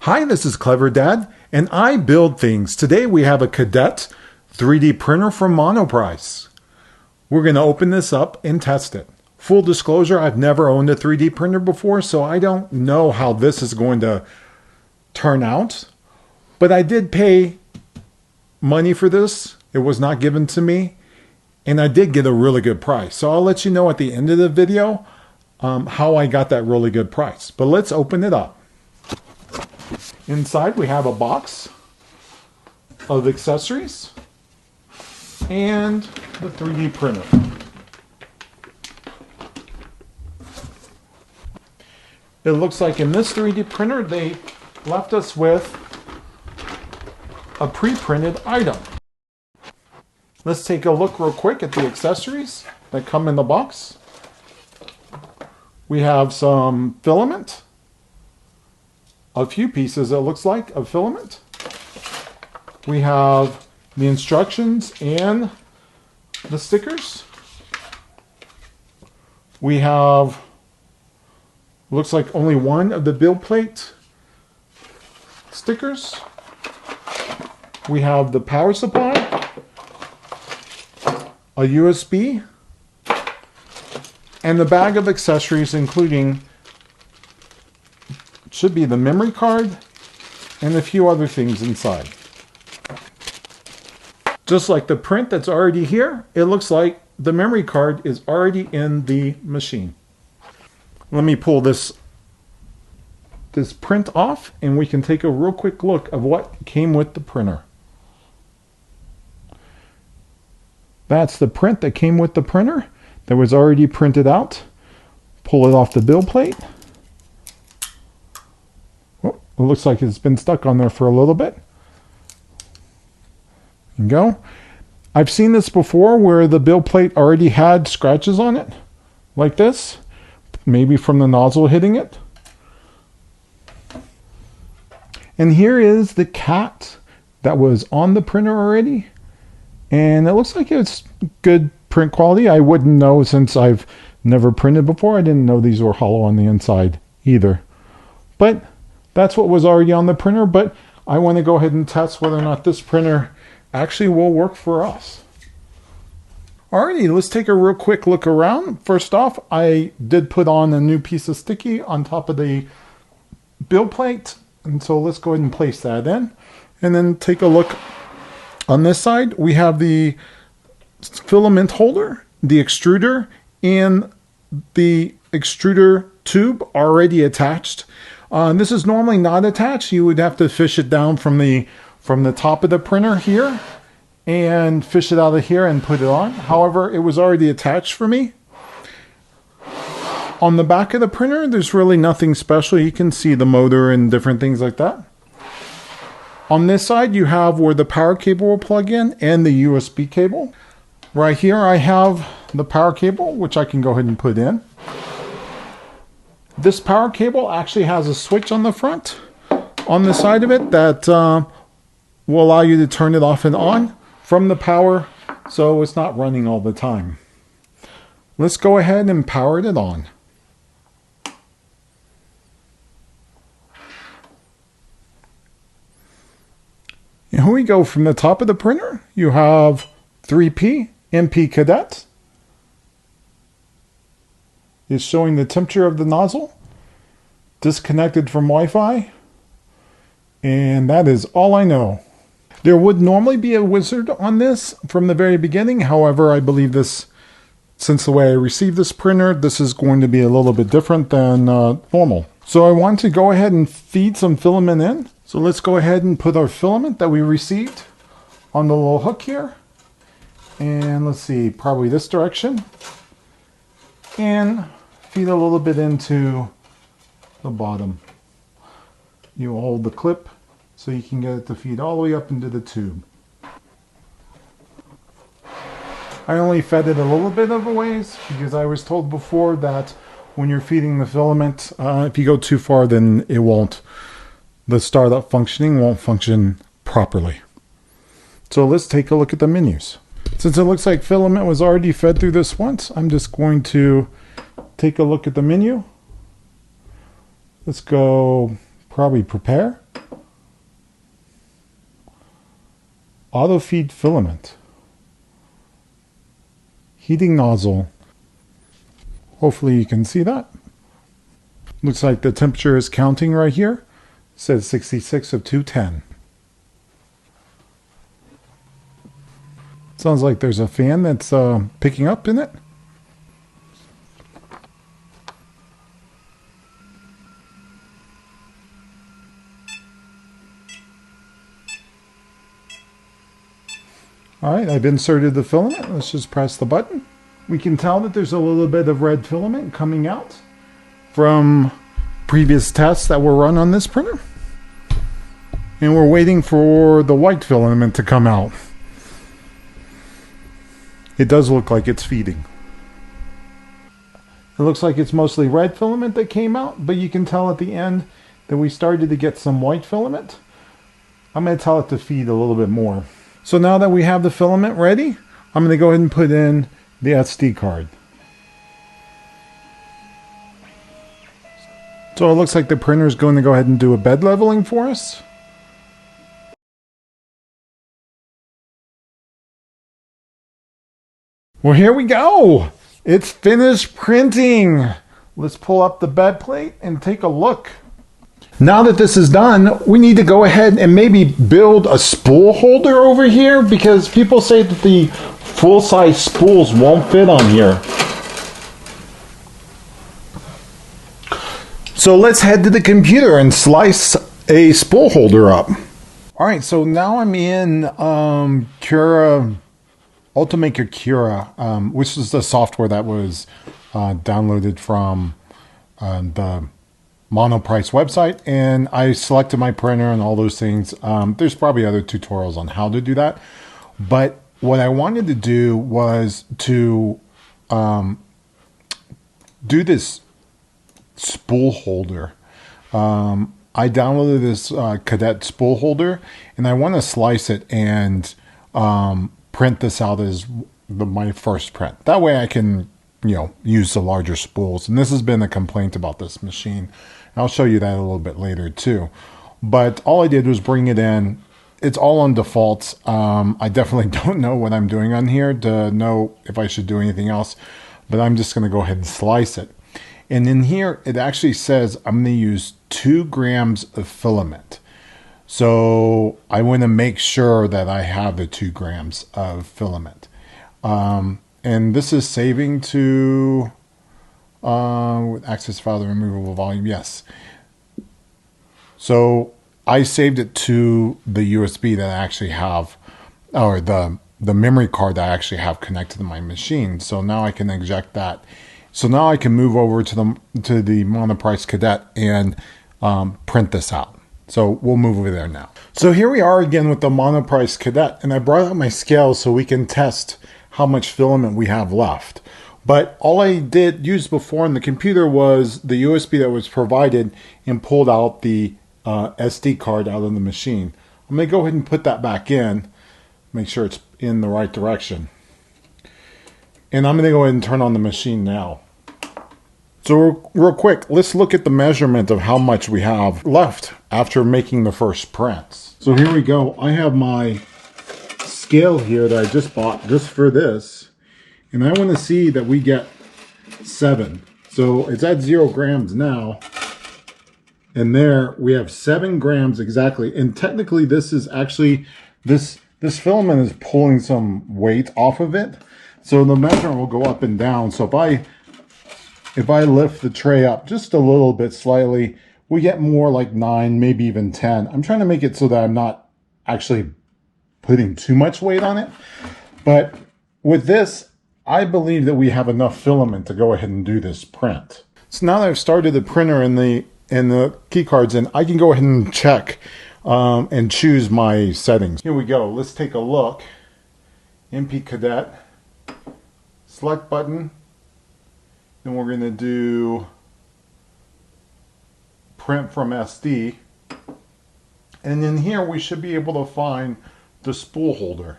Hi, this is Clever Dad, and I build things. Today we have a Cadet 3D printer from Monoprice. We're going to open this up and test it. Full disclosure, I've never owned a 3D printer before, so I don't know how this is going to turn out. But I did pay money for this. It was not given to me, and I did get a really good price. So I'll let you know at the end of the video how I got that really good price. But let's open it up. Inside we have a box of accessories and the 3D printer. It looks like in this 3D printer they left us with a pre-printed item. Let's take a look real quick at the accessories that come in the box. We have some filament. A few pieces, it looks like, of filament. We have the instructions and the stickers. We have, looks like only one of the build plate stickers. We have the power supply, a USB, and the bag of accessories, including should be the memory card and a few other things inside. Just like the print that's already here, it looks like the memory card is already in the machine. Let me pull this print off and we can take a real quick look of what came with the printer. That's the print that came with the printer that was already printed out. Pull it off the build plate. It looks like it's been stuck on there for a little bit. There you go. I've seen this before where the build plate already had scratches on it, like this, maybe from the nozzle hitting it. And here is the cat that was on the printer already. And it looks like it's good print quality. I wouldn't know since I've never printed before. I didn't know these were hollow on the inside either. But that's what was already on the printer, but I want to go ahead and test whether or not this printer actually will work for us. Alrighty, let's take a real quick look around. First off, I did put on a new piece of sticky on top of the build plate, and so let's go ahead and place that in. And then take a look on this side. We have the filament holder, the extruder, and the extruder tube already attached. This is normally not attached. You would have to fish it down from the top of the printer here and fish it out of here and put it on. However, it was already attached for me. On the back of the printer, there's really nothing special. You can see the motor and different things like that. On this side, you have where the power cable will plug in and the USB cable. Right here, I have the power cable, which I can go ahead and put in. This power cable actually has a switch on the front, on the side of it, that will allow you to turn it off and on from the power, so it's not running all the time. Let's go ahead and power it on. And here we go. From the top of the printer, you have 3P MP Cadet. Is showing the temperature of the nozzle, disconnected from Wi-Fi, and that is all I know. There would normally be a wizard on this from the very beginning. However, I believe this, since the way I received this printer, this is going to be a little bit different than normal. So I want to go ahead and feed some filament in. So let's go ahead and put our filament that we received on the little hook here. And let's see, probably this direction. And feed a little bit into the bottom. You hold the clip so you can get it to feed all the way up into the tube. I only fed it a little bit of a ways because I was told before that when you're feeding the filament, if you go too far, then it won't, the startup functioning won't function properly. So let's take a look at the menus. Since it looks like filament was already fed through this once, I'm just going to take a look at the menu. Let's go probably prepare. Auto feed filament. Heating nozzle. Hopefully you can see that. Looks like the temperature is counting right here. It says 66 of 210. Sounds like there's a fan that's picking up in it. Alright, I've inserted the filament. Let's just press the button. We can tell that there's a little bit of red filament coming out from previous tests that were run on this printer. And we're waiting for the white filament to come out. It does look like it's feeding. It looks like it's mostly red filament that came out, but you can tell at the end that we started to get some white filament. I'm going to tell it to feed a little bit more. So now that we have the filament ready, I'm going to go ahead and put in the SD card. So it looks like the printer is going to go ahead and do a bed leveling for us. Well, here we go. It's finished printing. Let's pull up the bed plate and take a look. Now that this is done, we need to go ahead and maybe build a spool holder over here because people say that the full-size spools won't fit on here. So let's head to the computer and slice a spool holder up. All right, so now I'm in Cura, Ultimaker Cura, which is the software that was downloaded from the Monoprice website, and I selected my printer and all those things. There's probably other tutorials on how to do that, but what I wanted to do was to do this spool holder. I downloaded this Cadet spool holder, and I want to slice it and print this out as my first print. That way I can, use the larger spools. And this has been a complaint about this machine. I'll show you that a little bit later too. But all I did was bring it in. It's all on defaults. I definitely don't know what I'm doing on here to know if I should do anything else. But I'm just going to go ahead and slice it. And in here, it actually says I'm going to use 2 grams of filament. So I want to make sure that I have the 2 grams of filament. And this is saving to with access file, the removable volume. Yes. So I saved it to the USB that I actually have, or the memory card that I actually have connected to my machine. So now I can eject that. So now I can move over to the Monoprice Cadet and print this out. So we'll move over there now. So here we are again with the Monoprice Cadet, and I brought out my scale so we can test how much filament we have left. But all I did use before on the computer was the USB that was provided and pulled out the SD card out of the machine. I'm going to go ahead and put that back in, make sure it's in the right direction. And I'm going to go ahead and turn on the machine now. So real quick, let's look at the measurement of how much we have left after making the first prints. So here we go. I have my scale here that I just bought just for this. And I want to see that we get 7. So it's at 0 grams now. And there we have 7 grams exactly. And technically this is actually, this filament is pulling some weight off of it. So the measurement will go up and down. So if I lift the tray up just a little bit slightly, we get more like 9, maybe even 10. I'm trying to make it so that I'm not actually putting too much weight on it. But with this, I believe that we have enough filament to go ahead and do this print. So now that I've started the printer and the key cards in, I can go ahead and check and choose my settings. Here we go. Let's take a look. MP Cadet. Select button. Then we're going to do print from SD. And in here we should be able to find the spool holder.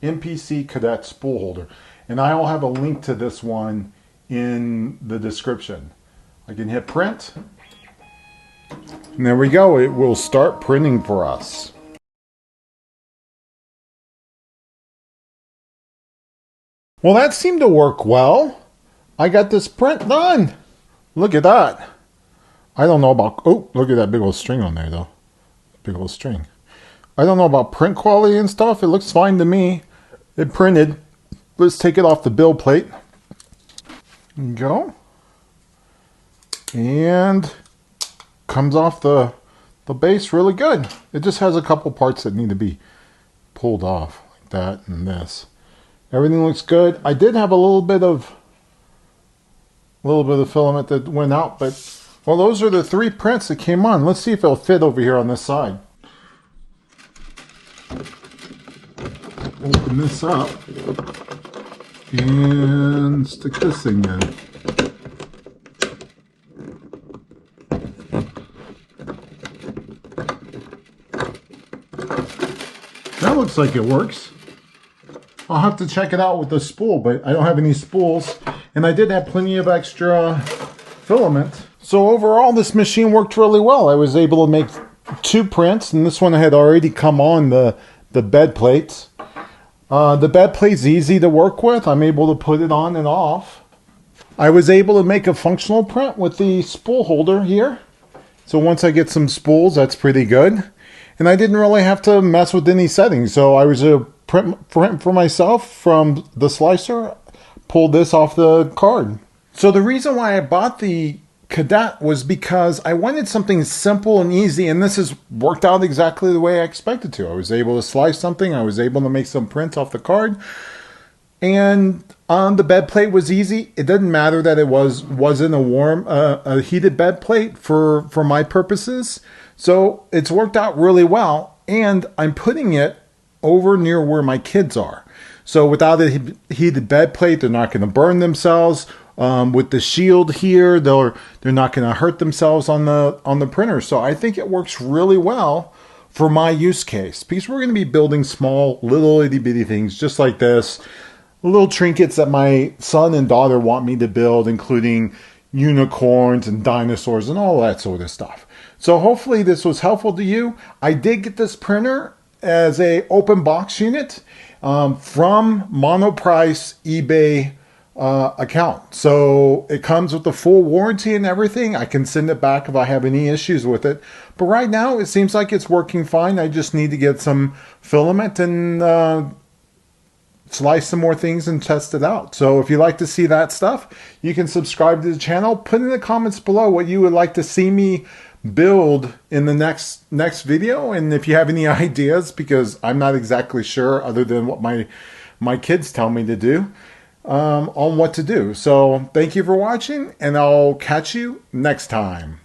MPC Cadet spool holder. And I'll have a link to this one in the description. I can hit print. And there we go. It will start printing for us. Well, that seemed to work well. I got this print done. Look at that. I don't know about... Oh, look at that big old string on there, though. Big old string. I don't know about print quality and stuff. It looks fine to me. It printed. Let's take it off the bill plate. There you go. And comes off the base really good. It just has a couple parts that need to be pulled off, like that and this. Everything looks good. I did have a little bit of filament that went out, but well, those are the 3 prints that came on. Let's see if it'll fit over here on this side. Open this up and stick this thing in. That looks like it works. I'll have to check it out with the spool, but I don't have any spools, and I did have plenty of extra filament. So overall, this machine worked really well. I was able to make 2 prints, and this one had already come on the bed plates. The bed plate's easy to work with. I'm able to put it on and off. I was able to make a functional print with the spool holder here. So once I get some spools, that's pretty good. And I didn't really have to mess with any settings. So I was a print for myself from the slicer, pulled this off the card. So the reason why I bought the Cadet was because I wanted something simple and easy, and this has worked out exactly the way I expected to. I was able to slice something, I was able to make some prints off the card, and the bed plate was easy. It didn't matter that it wasn't a heated bed plate for my purposes. So it's worked out really well, and I'm putting it over near where my kids are. So without a heated bed plate, they're not going to burn themselves. With the shield here, they're not going to hurt themselves on the printer. So I think it works really well for my use case, because we're going to be building small, little itty bitty things just like this, little trinkets that my son and daughter want me to build, including unicorns and dinosaurs and all that sort of stuff. So hopefully this was helpful to you. I did get this printer as a open box unit from Monoprice eBay account. So it comes with the full warranty and everything. I can send it back if I have any issues with it. But right now it seems like it's working fine. I just need to get some filament and slice some more things and test it out. So if you like to see that stuff, you can subscribe to the channel. Put in the comments below what you would like to see me build in the next video, and if you have any ideas, because I'm not exactly sure other than what my kids tell me to do on what to do. So thank you for watching, and I'll catch you next time.